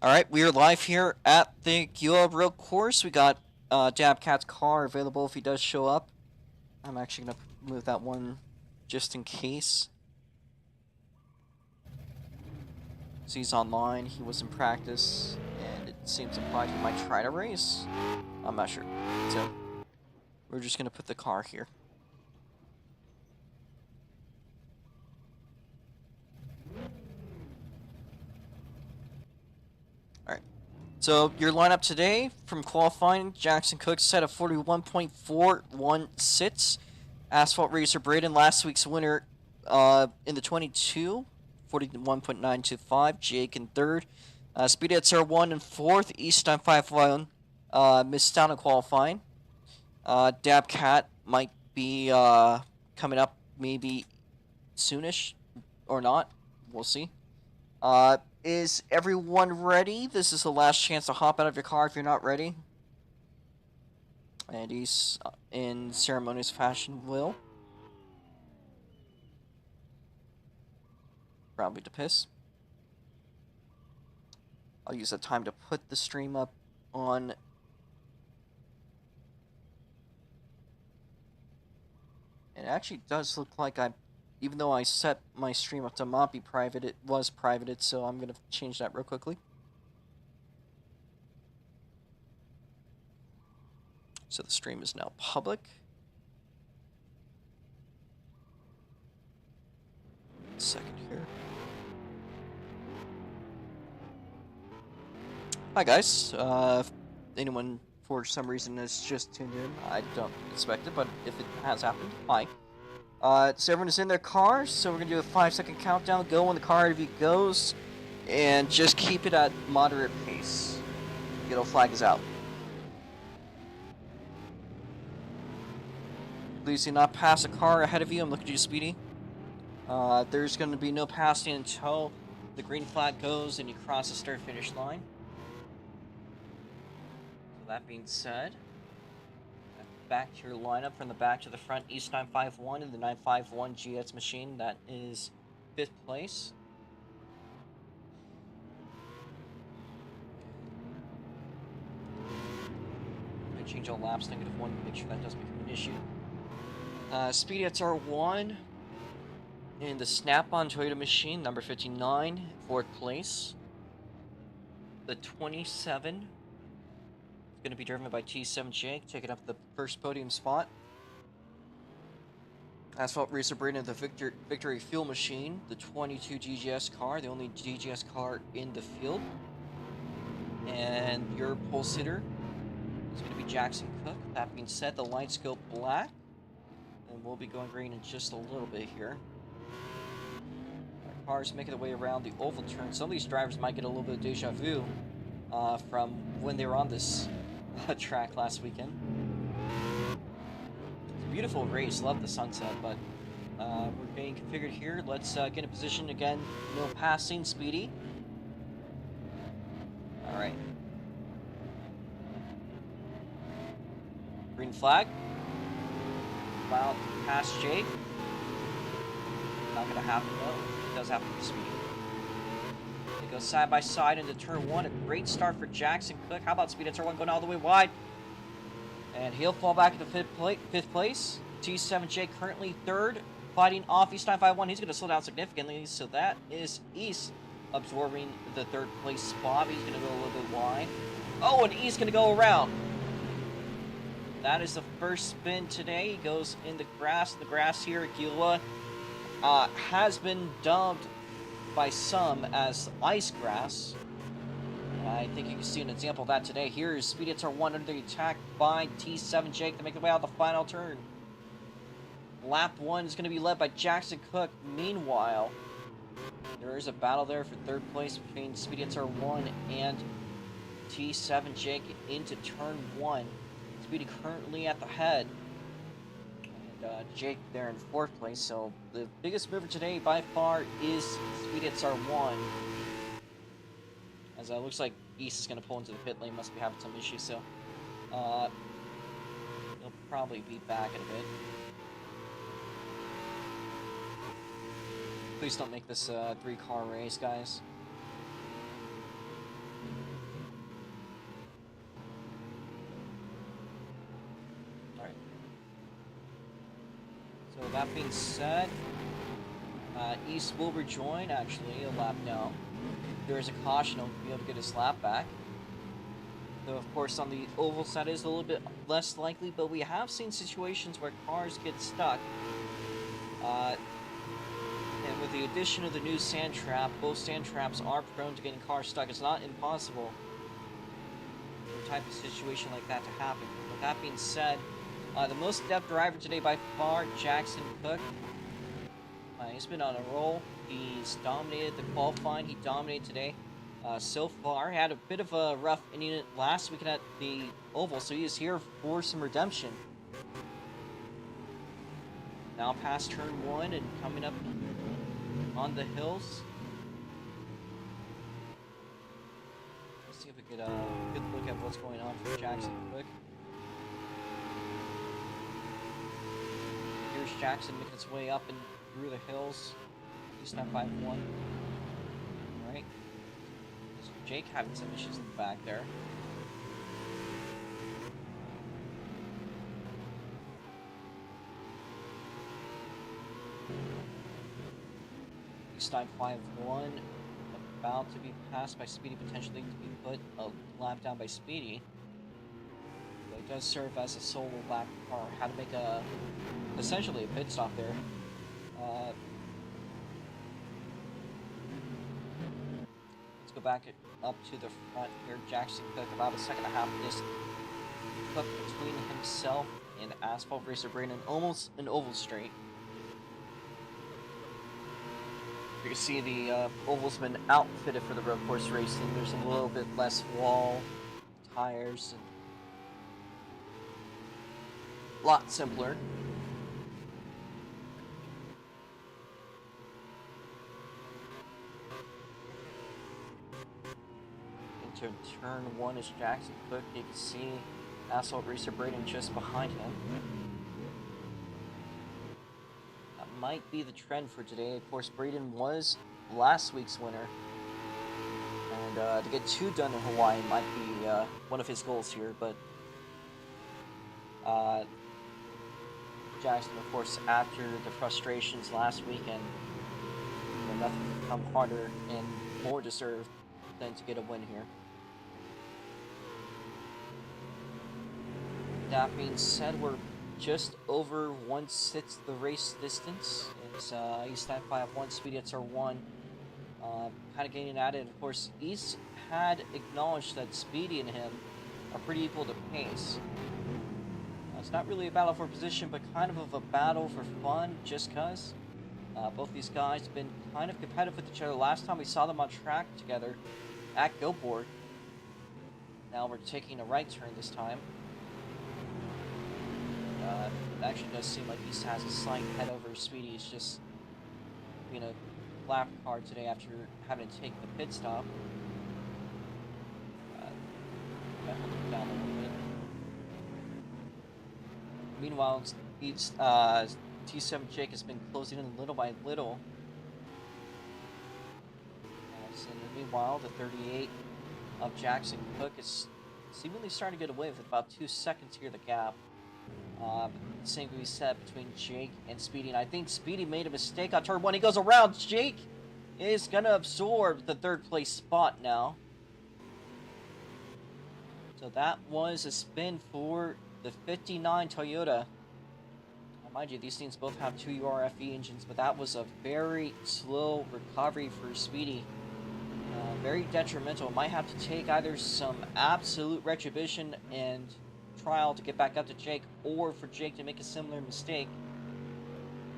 Alright, we are live here at the Geoa Roadcourse. We got Dabcat's car available if he does show up. I'm actually going to move that one just in case. So he's online, he was in practice, and it seems implied he might try to race. I'm not sure. So, we're just going to put the car here. Alright. So, your lineup today from qualifying, Jackson Cook set a 41.41 Asphalt Racer Braden, last week's winner in the 22, 41.925. Jake in third. Speed at R1 in fourth. Easttime 5-1. Missed out on qualifying. Dabcat might be coming up maybe soonish or not. We'll see. Is everyone ready? This is the last chance to hop out of your car if you're not ready. And he's in ceremonious fashion will. Probably to piss. I'll use that time to put the stream up on. It actually does look like even though I set my stream up to not be private, it was privated, so I'm going to change that real quickly. So the stream is now public. Second here. Hi guys. If anyone for some reason has just tuned in, I don't expect it, but if it has happened, hi. So everyone is in their cars, so we're going to do a 5-second countdown. Go when the car AV goes, and just keep it at moderate pace. Yellow flag is out. Please do not pass a car ahead of you. I'm looking at you, Speedy. There's going to be no passing until the green flag goes and you cross the start-finish line. So that being said, back to your lineup from the back to the front. East 951 and the 951 GS machine. That is 5th place. I'm going to change all laps -1 to make sure that doesn't become an issue. Speedy at R1 in the Snap-on Toyota machine, number 59, 4th place. The 27 is going to be driven by T7 Jake, taking up the first podium spot. Asphalt Racer Braden in the Victory Fuel machine, the 22 GGS car, the only GGS car in the field. And your pole sitter is going to be Jackson Cook. That being said, the lights go black, and we'll be going green in just a little bit here. Our cars making their way around the oval turn. Some of these drivers might get a little bit of deja vu from when they were on this track last weekend. It's a beautiful race, love the sunset, but we're getting configured here. Let's get in position again. No passing, Speedy. Alright. Green flag. About to pass Jake. Not gonna happen though. It does happen to Speedy. They go side by side into turn 1. A great start for Jackson Cook. How about Speed at turn 1 going all the way wide? And he'll fall back into 5th place. T7 Jake currently 3rd, fighting off East 951. He's going to slow down significantly, so that is East absorbing the 3rd place spot. He's going to go a little bit wide. Oh, and East going to go around. That is the first spin today. He goes in the grass. The grass here at Geoa has been dubbed by some as ice grass. I think you can see an example of that today. Here is Speedy at R1 under the attack by T7 Jake to make the way out of the final turn. Lap 1 is going to be led by Jackson Cook. Meanwhile, there is a battle there for 3rd place between Speedy at R1 and T7 Jake into turn 1. Speedy currently at the head. And Jake there in 4th place. So the biggest mover today by far is Speedy at R1. As it looks like East is going to pull into the pit lane, must be having some issues, so he'll probably be back in a bit. Please don't make this a 3-car race, guys. So that being said, East will rejoin actually a lap down. There is a caution, he'll be able to get his lap back. Though of course on the oval side is a little bit less likely, but we have seen situations where cars get stuck. And with the addition of the new sand trap, both sand traps are prone to getting cars stuck. It's not impossible for a type of situation like that to happen. With that being said, the most adept driver today by far, Jackson Cook. He's been on a roll. He's dominated the qualifying. He dominated today. So far, had a bit of a rough inning last weekend at the oval, so he is here for some redemption. Now past turn 1 and coming up on the hills. Let's see if we get a good look at what's going on for Jackson Cook. Here's Jackson making his way up and through the hills. He's not 5-1. Alright. Jake having some issues in the back there. Stein 5-1, about to be passed by Speedy, potentially to be put a lap down by Speedy. But it does serve as a solo lap car. How to make essentially a pit stop there. Let's go back up to the front here. Jackson Cook about a second and a half just put between himself and Asphalt Racer Brandon, almost an oval straight. You can see the oval's been outfitted for the road course racing. There's a little bit less wall, tires, and a lot simpler. Into turn 1 is Jackson Cook. You can see Asphalt Racer Braden just behind him. Might be the trend for today. Of course, Braden was last week's winner, and to get 2 done in Hawaii might be one of his goals here. But Jackson, of course, after the frustrations last weekend, nothing could come harder and more deserved than to get a win here. That being said, we're just over 1/6 the race distance. It's East 951, Speedy at R1. Kind of getting at it. Of course, East had acknowledged that Speedy and him are pretty equal to pace. It's not really a battle for position, but kind of a battle for fun, just because. Both these guys have been kind of competitive with each other. Last time we saw them on track together at Go Board. Now we're taking a right turn this time. It actually does seem like East has a slight head over Speedy. He's just being a lap car today after having to take the pit stop. Hold him down a little bit. Meanwhile, East, T7 Jake has been closing in little by little. And meanwhile, the 38 of Jackson Cook is seemingly starting to get away with it. About 2 seconds here, the gap. Same can be said between Jake and Speedy, and I think Speedy made a mistake on turn 1. He goes around. Jake is gonna absorb the 3rd place spot now. So that was a spin for the 59 Toyota. Mind you, these things both have 2 URFE engines, but that was a very slow recovery for Speedy. Very detrimental. Might have to take either some absolute retribution and trial to get back up to Jake, or for Jake to make a similar mistake.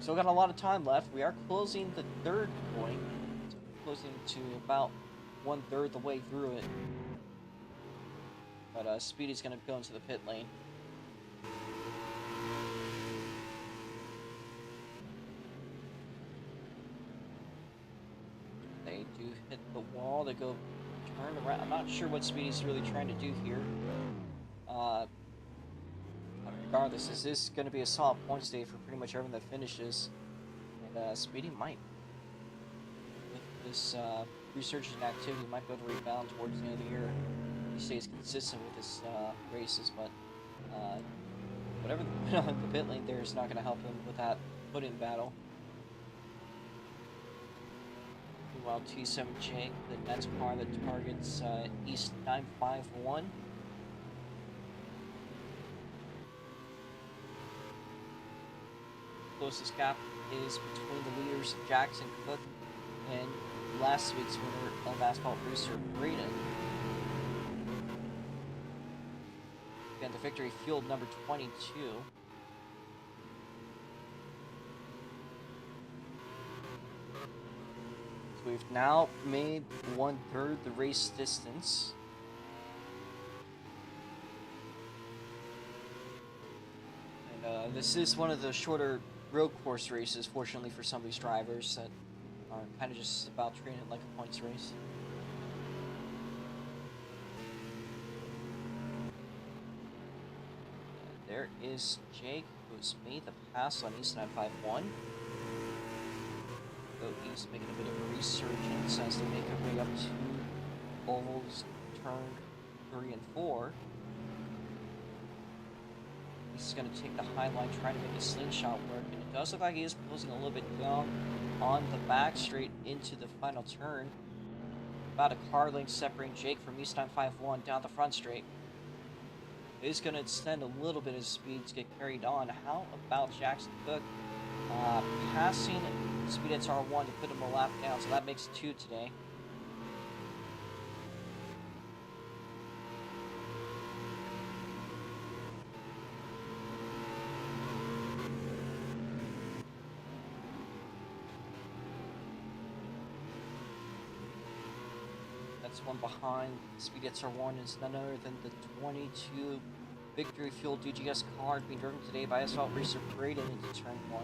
Still got a lot of time left. We are closing the 3rd point. So closing to about 1/3 the way through it. But Speedy's going to go into the pit lane. They do hit the wall. They go turn around. I'm not sure what Speedy's really trying to do here. Regardless, this is going to be a solid points day for pretty much everyone that finishes. And Speedy might, with this resurgence in activity, might be able to rebound towards the end of the year. He stays consistent with his races, but whatever the pit lane there is not going to help him with that put-in battle. Meanwhile, T7 Jake, the next car that targets East 951. Closest gap is between the leaders Jackson Cook and last week's winner of Asphalt Racer Braden. Again, the victory fueled number 22. So we've now made 1/3 the race distance. And this is one of the shorter road course races, fortunately for some of these drivers that are kind of just about treating it like a points race. And there is Jake, who's made the pass on East 951. Go East making a bit of a resurgence as they make their way up to ovals turn 3 and 4. He's going to take the high line, trying to make a slingshot work, and it does look like he is closing a little bit down on the back straight into the final turn. About a car length separating Jake from East 951 down the front straight. He's going to extend a little bit of speed to get carried on. How about Jackson Cook passing Speedhead's R1 to put him a lap down, so that makes 2 today. One behind Speedhead's R1 is none other than the 22 Victory Fuel DGS car being driven today by Asphalt Racer Braden into turn 1.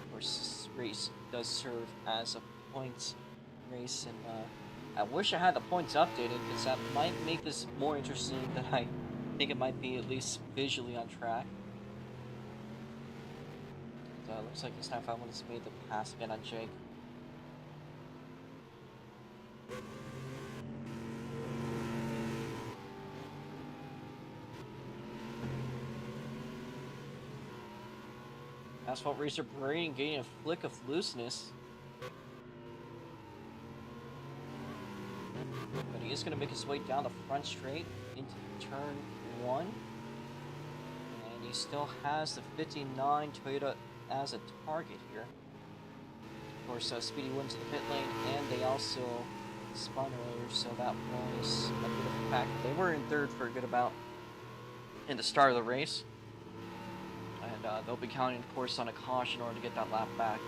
Of course, this race does serve as a points race, and I wish I had the points updated, because that might make this more interesting than I think it might be, at least visually on track. Looks like East 951 has made the pass again on Jake. Asphalt Racer Braden gaining a flick of looseness. But he is going to make his way down the front straight into turn 1. And he still has the 59 Toyota as a target here. Of course, Speedy went to the pit lane, and they also spun earlier, so that was a bit of a factor. They were in third for a good amount in the start of the race, and they'll be counting, of course, on a caution in order to get that lap back.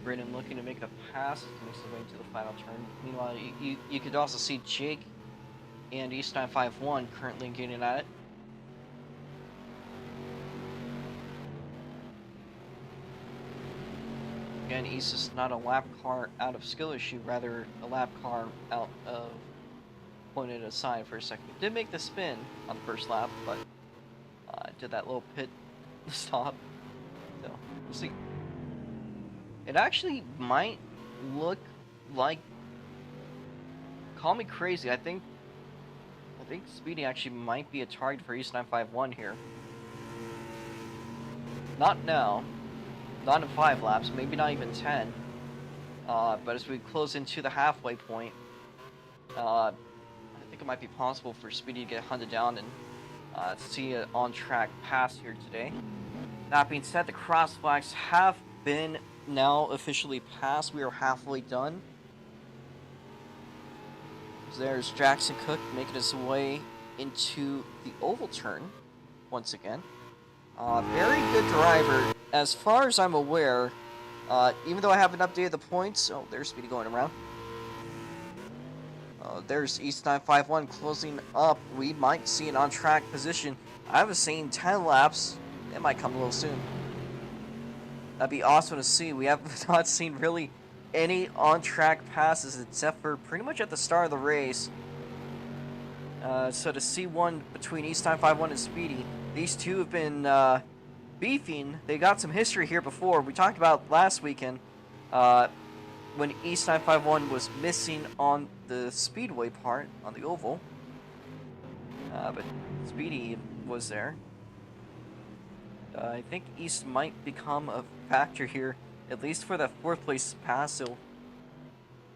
Braden looking to make the pass as he makes his way into the final turn. Meanwhile, you could also see Jake and East 951 currently getting at it. Again, East is not a lap car out of skill issue, rather a lap car out of pointed aside for a second. It did make the spin on the first lap, but did that little pit stop. So, we'll see. It actually might look like, call me crazy, I think Speedy actually might be a target for East 951 here. Not now. Not in 5 laps, maybe not even 10. But as we close into the halfway point, I think it might be possible for Speedy to get hunted down and see an on-track pass here today. That being said, the cross flags have been now officially passed. We are halfway done. So there's Jackson Cook making his way into the oval turn once again. Very good driver. As far as I'm aware, even though I haven't updated the points, oh, there's Speedy going around. There's East 951 closing up. We might see an on-track position. I was saying 10 laps. It might come a little soon. That'd be awesome to see. We have not seen really any on-track passes except for pretty much at the start of the race. So to see one between East 951 and Speedy, these two have been beefing. They got some history here before. We talked about last weekend. when East 951 was missing on the speedway part on the oval. But Speedy was there. I think East might become a factor here, at least for that 4th place pass. So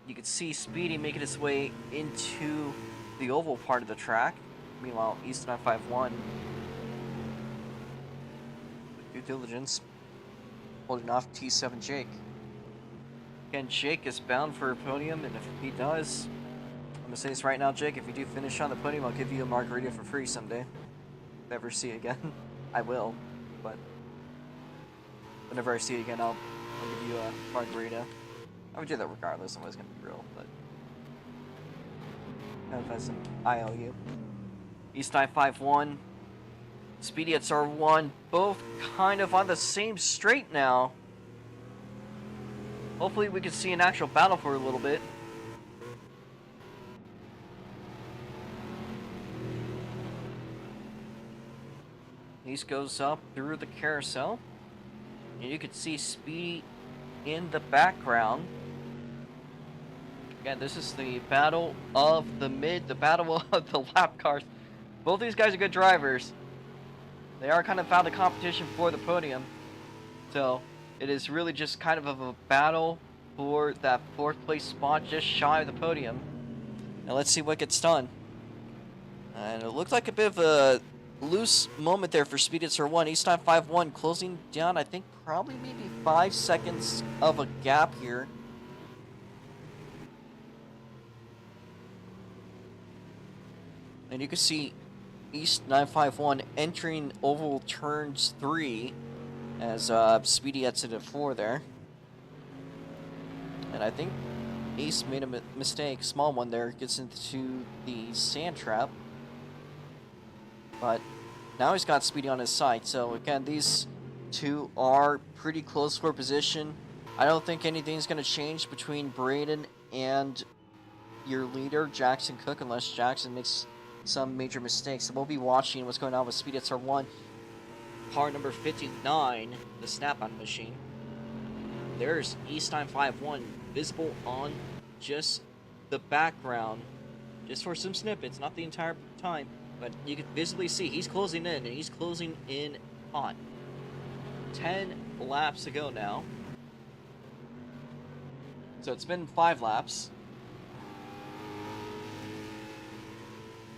you could see Speedy making his way into the oval part of the track. Meanwhile, East 951, with due diligence, holding off T7 Jake. Again, Jake is bound for a podium, and if he does, I'm gonna say this right now, Jake, if you do finish on the podium, I'll give you a margarita for free someday. If I ever see it again. I will, but whenever I see it again, I'll give you a margarita. I would do that regardless of what's gonna be real, but kind of as an IOU. East 951, Speedy at R1, both kind of on the same straight now. Hopefully we can see an actual battle for a little bit. East goes up through the carousel, and you can see Speedy in the background. Again, this is the battle of the the battle of the lap cars. Both these guys are good drivers. They are kind of out of the competition for the podium. So it is really just kind of a battle for that 4th place spot just shy of the podium. Now let's see what gets done. And it looked like a bit of a loose moment there for Speed at R1. East 951 closing down, I think, probably maybe 5 seconds of a gap here. And you can see East 951 entering oval turns 3 as Speedy exited 4 there. And I think East made a mistake, small one there, gets into the sand trap. But now he's got Speedy on his side. So again, these two are pretty close for position. I don't think anything's going to change between Braden and your leader, Jackson Cook, unless Jackson makes some major mistakes. So we'll be watching what's going on with Speedy at R1. Car number 59, the snap-on machine. There's East 951 visible on just the background, just for some snippets, not the entire time. But you can visibly see he's closing in, and he's closing in hot. 10 laps to go now. So it's been 5 laps.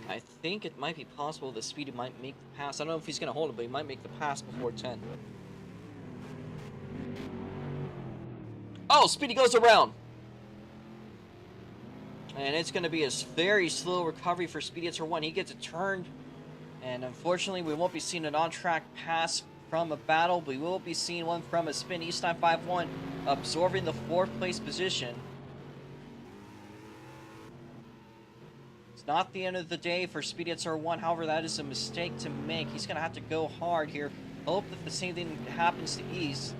I think it might be possible that Speedy might make the pass. I don't know if he's going to hold it, but he might make the pass before 10. Oh, Speedy goes around. And it's going to be a very slow recovery for Speedy at R1. He gets it turned. And unfortunately, we won't be seeing an on-track pass from a battle. We will be seeing one from a spin. East 951 absorbing the 4th place position. It's not the end of the day for Speedy at R1. However, that is a mistake to make. He's going to have to go hard here. Hope that the same thing happens to East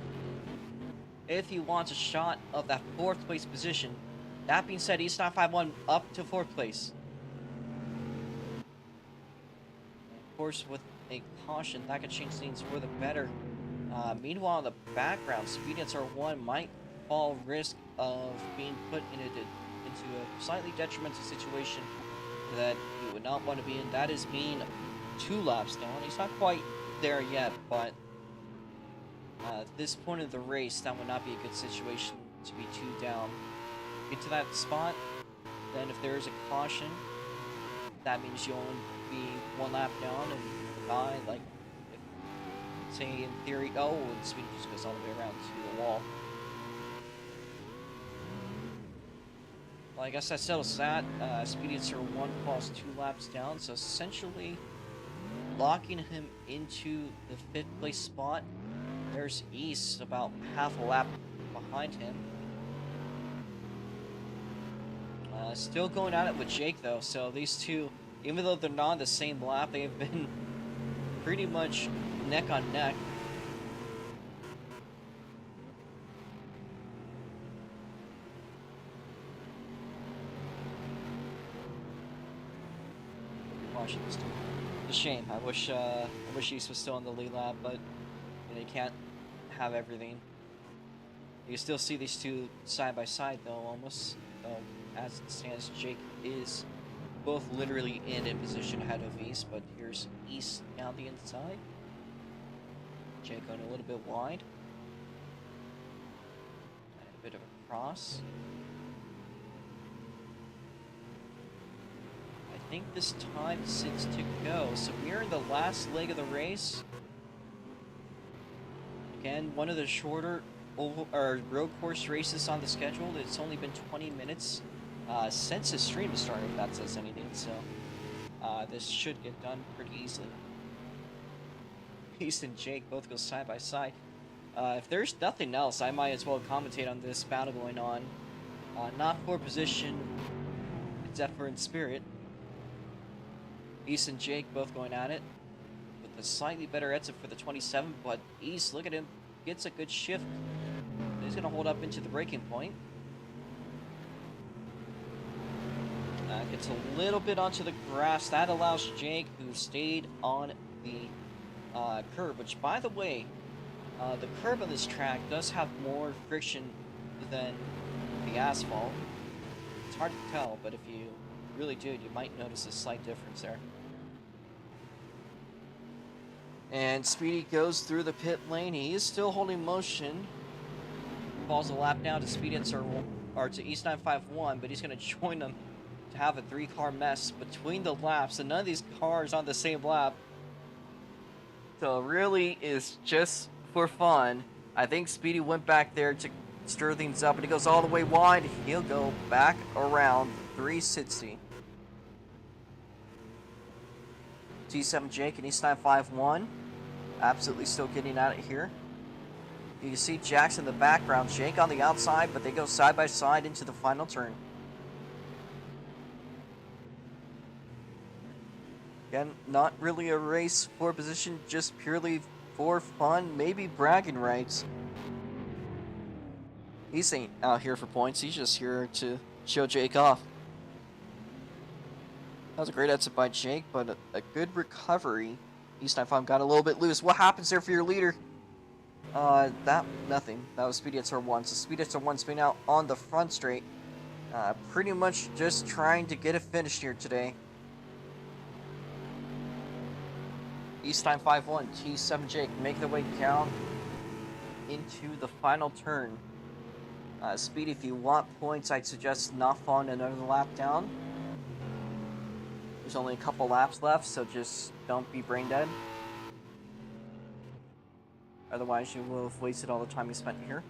if he wants a shot of that 4th place position. That being said, East 951 up to 4th place. Of course, with a caution, that could change things for the better. Meanwhile, in the background, Speedy at R1 might fall risk of being put into a slightly detrimental situation that he would not want to be in. That is being 2 laps down. He's not quite there yet, but at this point of the race, that would not be a good situation to be 2 down. Get to that spot, then if there is a caution, that means you'll only be 1 lap down and die. Like, if, say in theory, oh, and Speedy just goes all the way around to the wall. Well, I guess that settles that. Speedy at R1 falls 2 laps down, so essentially locking him into the 5th place spot. There's East about half a lap behind him. Still going at it with Jake, though, so these two, even though they're not on the same lap, they have been pretty much neck on neck. Watching this too. It's a shame. I wish East was still on the lead lap, but you can't have everything. You can still see these two side by side though, almost. Though, as it stands, Jake is both literally in position ahead of East, but here's East down the inside. Jake going a little bit wide. And a bit of a cross. I think this time sits to go. So we're in the last leg of the race. Again, one of the shorter road course races on the schedule. It's only been 20 minutes since the stream has started, if that says anything. So this should get done pretty easily. East and Jake both go side by side. If there's nothing else, I might as well commentate on this battle going on. Not for position, except for in spirit. East and Jake both going at it with a slightly better exit for the 27, but East, look at him, gets a good shift. He's going to hold up into the braking point. Gets a little bit onto the grass. That allows Jake, who stayed on the curb, which, by the way, the curb on this track does have more friction than the asphalt. It's hard to tell, but if you really do, you might notice a slight difference there. And Speedy goes through the pit lane. He is still holding motion. Falls a lap down to Speedy at Circle, or to East 951, but he's going to join them to have a 3-car mess between the laps, and none of these cars on the same lap. So really is just for fun. I think Speedy went back there to stir things up, and he goes all the way wide. He'll go back around 360. T7 Jake and East 951 absolutely still getting at it here. You can see Jackson in the background, Jake on the outside, but they go side by side into the final turn. Again, not really a race for position, just purely for fun, maybe bragging rights. He ain't out here for points, he's just here to show Jake off. That was a great exit by Jake, but a good recovery. East 95 got a little bit loose. What happens there for your leader? Nothing. That was Speedy at turn 1. So Speedy at turn 1 spinning out on the front straight. Pretty much just trying to get it finished here today. East 951, T7 Jake making their way down into the final turn. Speedy, if you want points, I'd suggest not falling another lap down. There's only a couple laps left, so just don't be brain dead. Otherwise, you will have wasted all the time you spent here.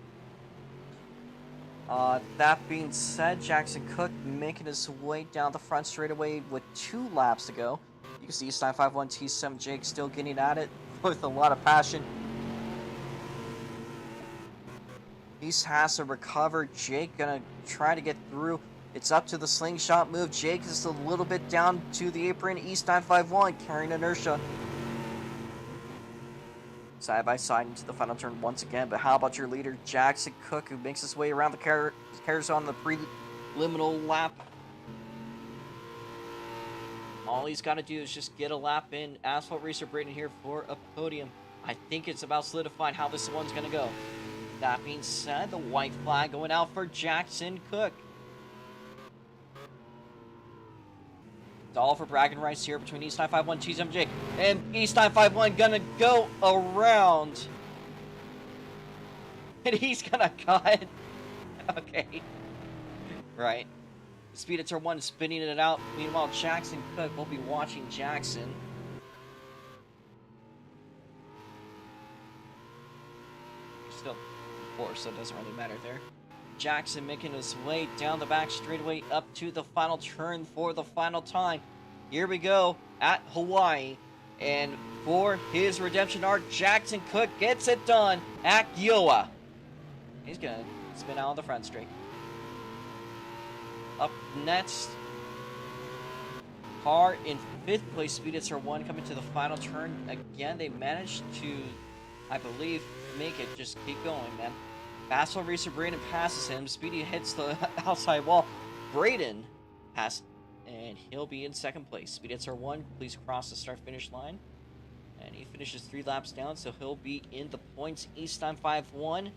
That being said, Jackson Cook making his way down the front straightaway with 2 laps to go. You can see East 951 T7 Jake still getting at it with a lot of passion. East has to recover. Jake gonna try to get through. It's up to the slingshot move. Jake is a little bit down to the apron. East 951 carrying inertia. Side by side into the final turn once again. But how about your leader, Jackson Cook, who makes his way around the carousel on the preliminal lap? All he's got to do is just get a lap in. Asphalt Racer Braden here for a podium. I think it's about solidifying how this one's going to go. That being said, the white flag going out for Jackson Cook. It's all for bragging rights here between East 951 and TSMJ. And East 951 gonna go around. And he's gonna cut. Okay. Right. Speed at turn 1 spinning it out. Meanwhile, Jackson Cook will be watching Jackson. Still, of course, so it doesn't really matter there. Jackson making his way down the back straightaway up to the final turn for the final time. Here we go at Hawaii. And for his redemption arc, Jackson Cook gets it done at Geoa. He's going to spin out on the front straight. Up next, car in 5th place, Speed Hits R1 coming to the final turn. Again, they managed to, I believe, make it just keep going, man. Asphalt Racer Braden passes him. Speedy hits the outside wall. Braden passes, and he'll be in 2nd place. Speedy hits R1. Please cross the start-finish line. And he finishes 3 laps down, so he'll be in the points. East 951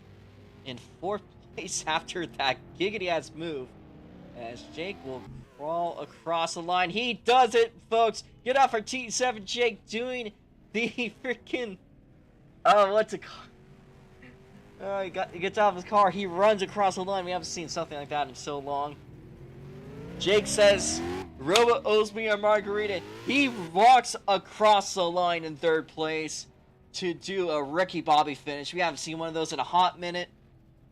in 4th place after that giggity-ass move. As Jake will crawl across the line. He does it, folks! Get off our T7, Jake, doing the freaking... Oh, what's it called? He gets out of his car. He runs across the line. We haven't seen something like that in so long. Jake says, Robo owes me a margarita. He walks across the line in 3rd place to do a Ricky Bobby finish. We haven't seen one of those in a hot minute.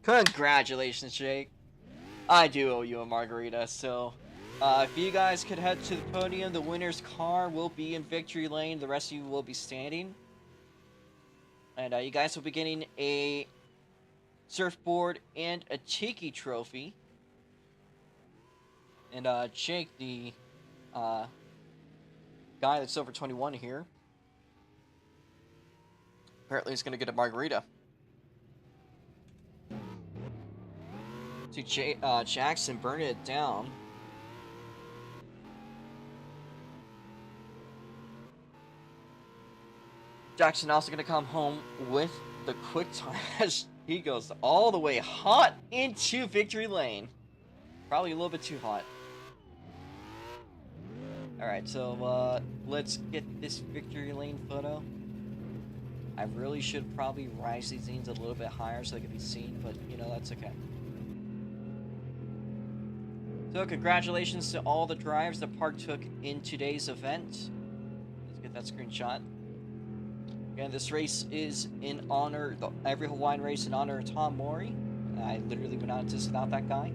Congratulations, Jake. I do owe you a margarita, so if you guys could head to the podium, the winner's car will be in victory lane. The rest of you will be standing. And you guys will be getting a surfboard and a Tiki trophy. And Jake, the guy that's over 21 here, apparently is going to get a margarita. To Jackson burning it down. Jackson also going to come home with the quick time as he goes all the way hot into victory lane. Probably a little bit too hot. Alright, so let's get this victory lane photo. I really should probably rise these things a little bit higher so they can be seen, but you know, that's okay. So congratulations to all the drivers that partook in today's event. Let's get that screenshot. Again, this race is in honor, every Hawaiian race in honor of Tom Mori. I literally would not exist without that guy.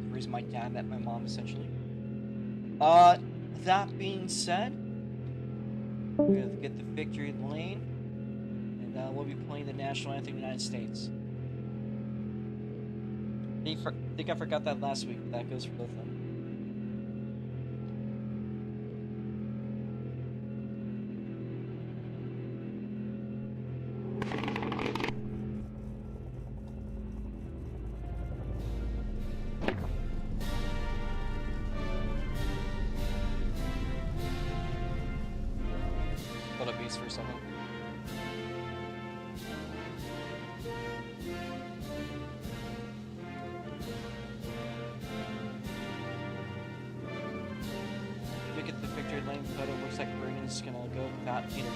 It's the reason my dad met my mom, essentially. That being said, we're going to get the victory lane, and we'll be playing the national anthem of the United States. I think I forgot that last week, but that goes for both of them. What a beast for someone. Look at the victory lane photo. Looks like Brennan's gonna go without interview.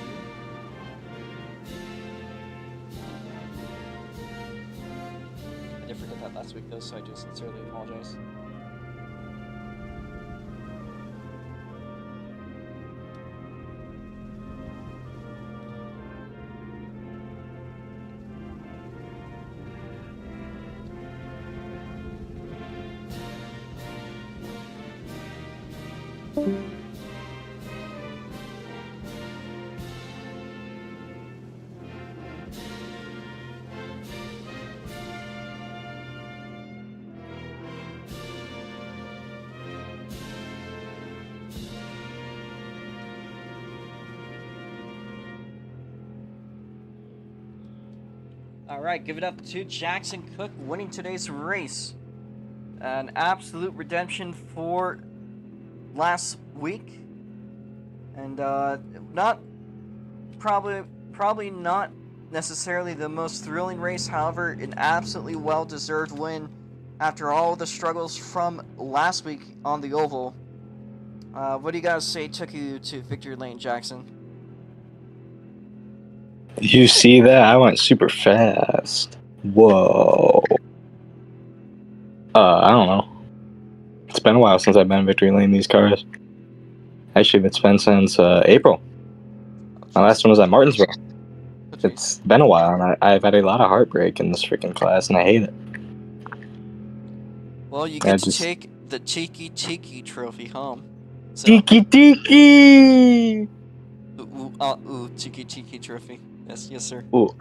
I did forget that last week though, so I do sincerely apologize. Alright, give it up to Jackson Cook winning today's race. An absolute redemption for last week. And probably not necessarily the most thrilling race, however, an absolutely well-deserved win after all the struggles from last week on the oval. What do you guys say took you to victory lane, Jackson? You see that? I went super fast. Whoa. I don't know. It's been a while since I've been in victory lane these cars. Actually, it's been since April. My last one was at Martinsville. It's been a while, and I've had a lot of heartbreak in this freaking class, and I hate it. Well, you get to take the Tiki trophy home. So. Tiki! Ooh, Tiki trophy. Yes, sir. Ooh,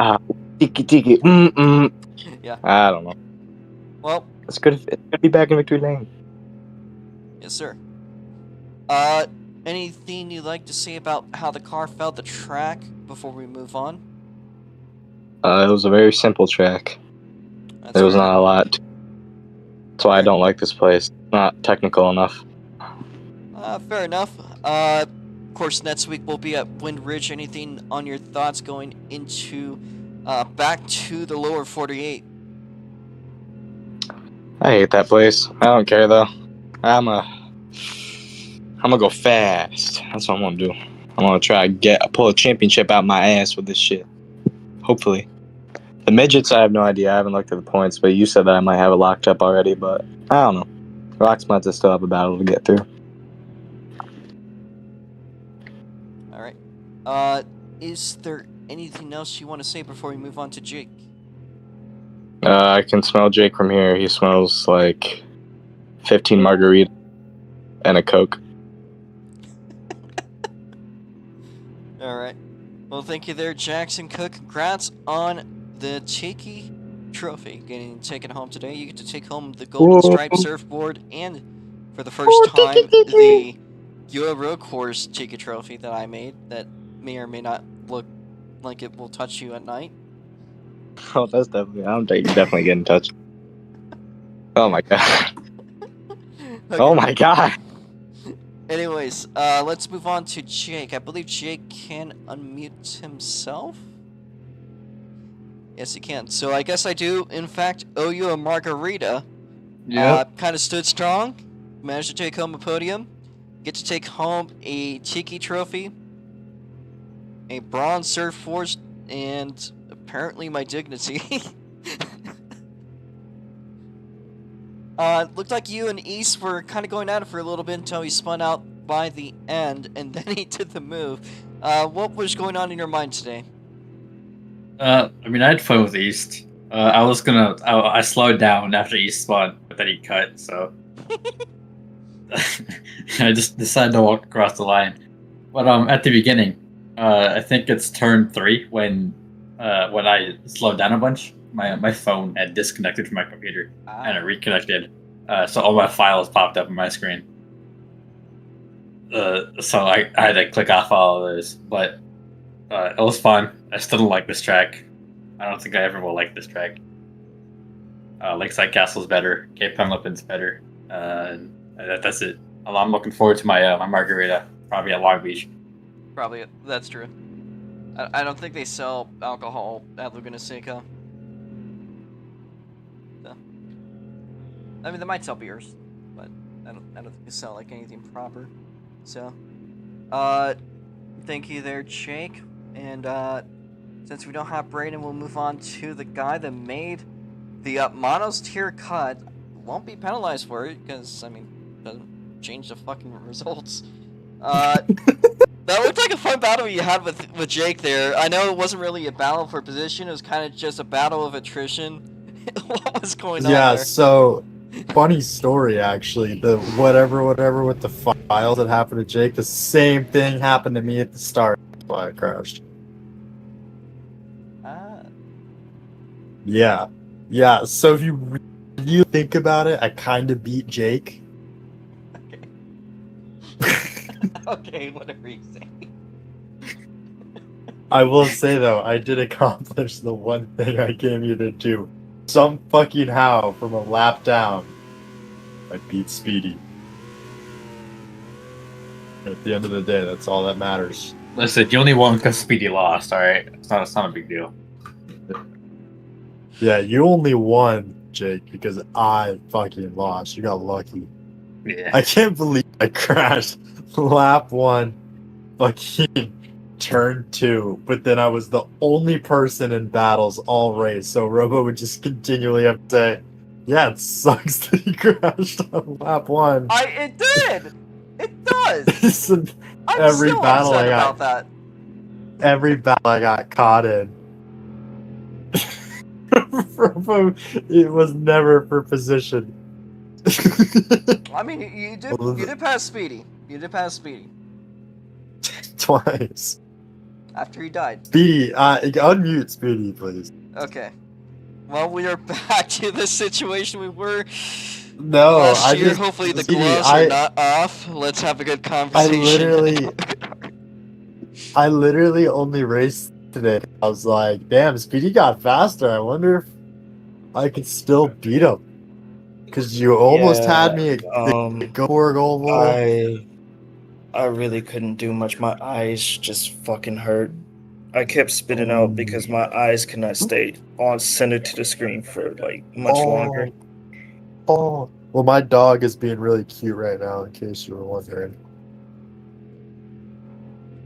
Tiki. Yeah. I don't know. Well, it's good to be back in victory lane. Yes, sir. Anything you'd like to say about how the car felt the track before we move on? It was a very simple track. There was not a lot. That's why I don't like this place. Not technical enough. Fair enough. course, next week we'll be at Wind Ridge. Anything on your thoughts going into back to the lower 48? I hate that place. I don't care though. I'm gonna go fast. That's what I'm gonna do. I'm gonna try to pull a championship out my ass with this shit. Hopefully. The midgets, I have no idea. I haven't looked at the points, but you said that I might have it locked up already, but I don't know. ROX might just still have a battle to get through. Alright. Is there anything else you want to say before we move on to Jake? I can smell Jake from here. He smells like 15 margarita and a Coke. Alright. Well, thank you there, Jackson Cook. Congrats on the Tiki Trophy getting taken home today. You get to take home the Golden Stripe surfboard and, for the first time, the Geoa Roadcourse Tiki Trophy that I made that may or may not look like it will touch you at night. Oh, that's definitely. I'm definitely getting touched. Oh my god. Okay. Oh my god. Anyways, let's move on to Jake. I believe Jake can unmute himself. Yes, he can. So I guess I do, in fact, owe you a margarita. Yeah. Kind of stood strong. Managed to take home a podium. Get to take home a Tiki Trophy, a bronze surfboard, and apparently my dignity. Looked like you and East were kind of going at it for a little bit until he spun out by the end, and then he did the move. What was going on in your mind today? I mean, I had fun with East. I slowed down after East spun, but then he cut, so. I just decided to walk across the line. But at the beginning, I think it's turn 3 when I slowed down a bunch. My phone had disconnected from my computer and it reconnected, so all my files popped up on my screen. So I had to click off all of those, but it was fun. I still don't like this track. I don't think I ever will like this track. Lakeside Castle's better. Cape Henlopen's better. That's it. I'm looking forward to my my margarita, probably at Long Beach. Probably, that's true. I don't think they sell alcohol at Laguna Seca. So, I mean, they might sell beers, but I don't think they sell like anything proper. So, thank you there, Jake. And since we don't have Braden, we'll move on to the guy that made the Monos tier cut. Won't be penalized for it because, I mean, doesn't change the fucking results. That looked like a fun battle you had with Jake there. I know it wasn't really a battle for position. It was kind of just a battle of attrition. What was going on Yeah, there? so, funny story, actually. The whatever with the files that happened to Jake, the same thing happened to me at the start. That's why I crashed. Yeah. Yeah, so if you really think about it, I kind of beat Jake. Okay, whatever you say. I will say, though, I did accomplish the one thing I came here to do. Some fucking how, from a lap down, I beat Speedy. At the end of the day, that's all that matters. Listen, you only won because Speedy lost, alright? It's not a big deal. Yeah, you only won, Jake, because I fucking lost. You got lucky. Yeah. I can't believe I crashed lap 1, fucking turn 2, but then I was the only person in battles all race, so Robo would just continually have to say, yeah, it sucks that he crashed on lap 1. It did! It does! I'm every still battle upset I got, about that. every battle I got caught in. Robo, it was never for position. I mean, you did pass Speedy. You did pass Speedy. Twice. After he died. Speedy, unmute Speedy, please. Okay. Well, we are back to the situation we were No, last year. Hopefully the gloves are not off. Let's have a good conversation. I literally only raced today. I was like, damn, Speedy got faster. I wonder if I could still beat him. Because you almost had me at the goal. I I really couldn't do much. My eyes just fucking hurt. I kept spitting out because my eyes could not stay on center to the screen for like much longer. Oh. Well, my dog is being really cute right now, in case you were wondering.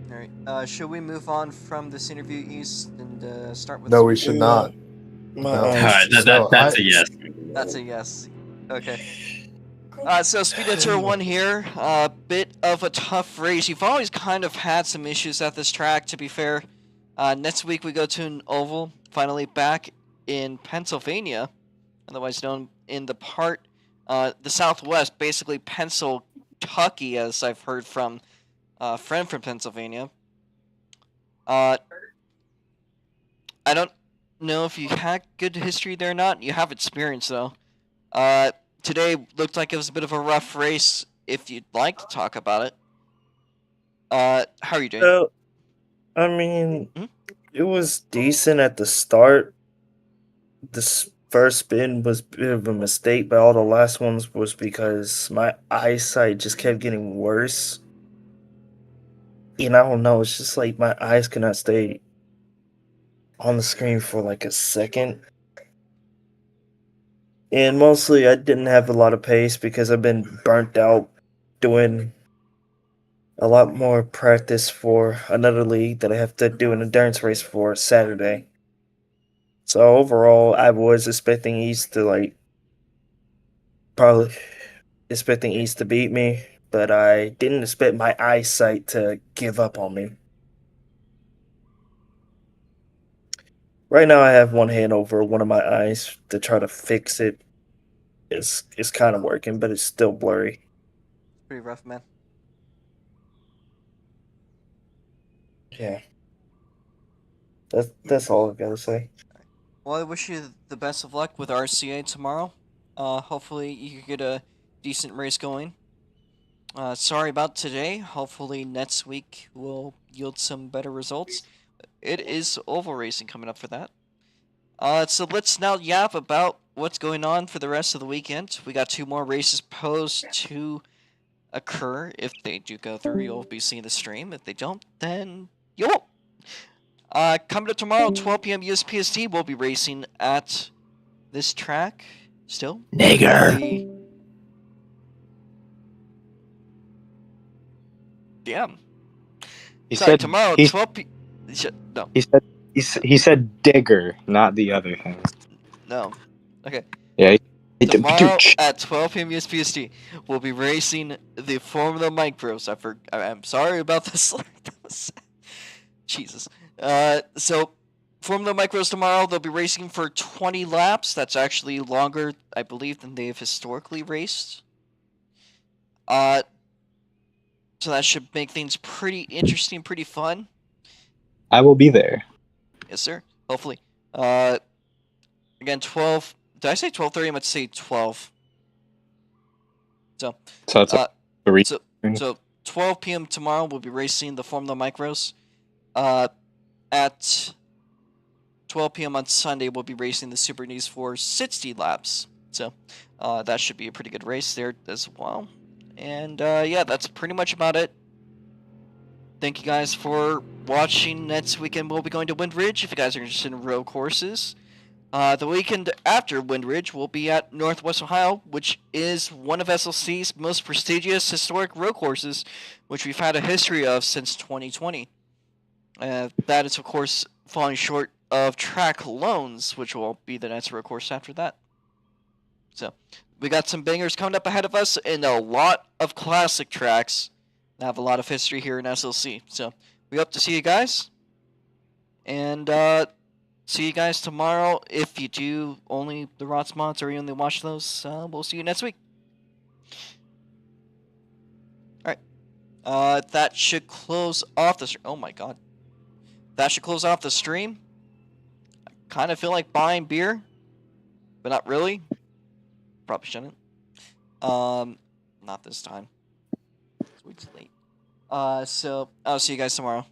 All right. Should we move on from this interview, East, and start with? No, we should not. My No. eyes. That's a yes. That's a yes. Okay. So Speed Tour 1 here. A bit of a tough race. You've always kind of had some issues at this track, to be fair. Next week we go to an oval, finally back in Pennsylvania, otherwise known in the part, the Southwest, basically Pennsylvania, as I've heard from a friend from Pennsylvania. I don't know if you had good history there or not. You have experience, though. Today looked like it was a bit of a rough race, if you'd like to talk about it. How are you doing? So, I mean, it was decent at the start. This first spin was a bit of a mistake, but all the last ones was because my eyesight just kept getting worse. And I don't know, it's just like my eyes could not stay on the screen for like a second. And mostly I didn't have a lot of pace because I've been burnt out doing a lot more practice for another league that I have to do an endurance race for Saturday. So overall, I was expecting East to probably expecting East to beat me, but I didn't expect my eyesight to give up on me. Right now, I have one hand over one of my eyes to try to fix it. It's kind of working, but it's still blurry. Pretty rough, man. Yeah. That's all I've got to say. Well, I wish you the best of luck with RCA tomorrow. Hopefully you can get a decent race going. Sorry about today. Hopefully next week will yield some better results. It is oval racing coming up for that. So let's now yap about what's going on for the rest of the weekend. We got 2 more races posed to occur. If they do go through, you'll be seeing the stream. If they don't, then you won't. Coming up tomorrow, 12 p.m. USPST, we'll be racing at this track still. Nigger. Damn. He Sorry, said tomorrow, he, 12 p. No. he said digger, not the other thing. No. Okay. Yeah. Tomorrow at 12 p.m. USPST, we'll be racing the Formula Micros. I'm sorry about this. Jesus. So, Formula Micros tomorrow, they'll be racing for 20 laps. That's actually longer, I believe, than they've historically raced. So that should make things pretty interesting, pretty fun. I will be there. Yes, sir. Hopefully. Again, 12. Did I say 12:30? I meant to say 12. So it's so 12 p.m. tomorrow, we'll be racing the Formula Micros. At 12 p.m. on Sunday, we'll be racing the Super Knees for 60 laps. So that should be a pretty good race there as well. And yeah, that's pretty much about it. Thank you guys for watching. Next weekend, we'll be going to Wind Ridge if you guys are interested in road courses. The weekend after Wind Ridge will be at Northwest Ohio, which is one of SLC's most prestigious historic road courses, which we've had a history of since 2020. That is, of course, falling short of Track Loans, which will be the next road course after that. So, we got some bangers coming up ahead of us and a lot of classic tracks that have a lot of history here in SLC. So, we hope to see you guys. And, see you guys tomorrow. If you do only the ROTS mods or you only watch those, we'll see you next week. Alright. That should close off the stream. Oh my god. That should close off the stream. I kind of feel like buying beer, but not really. Probably shouldn't. Not this time. It's late. So I'll see you guys tomorrow.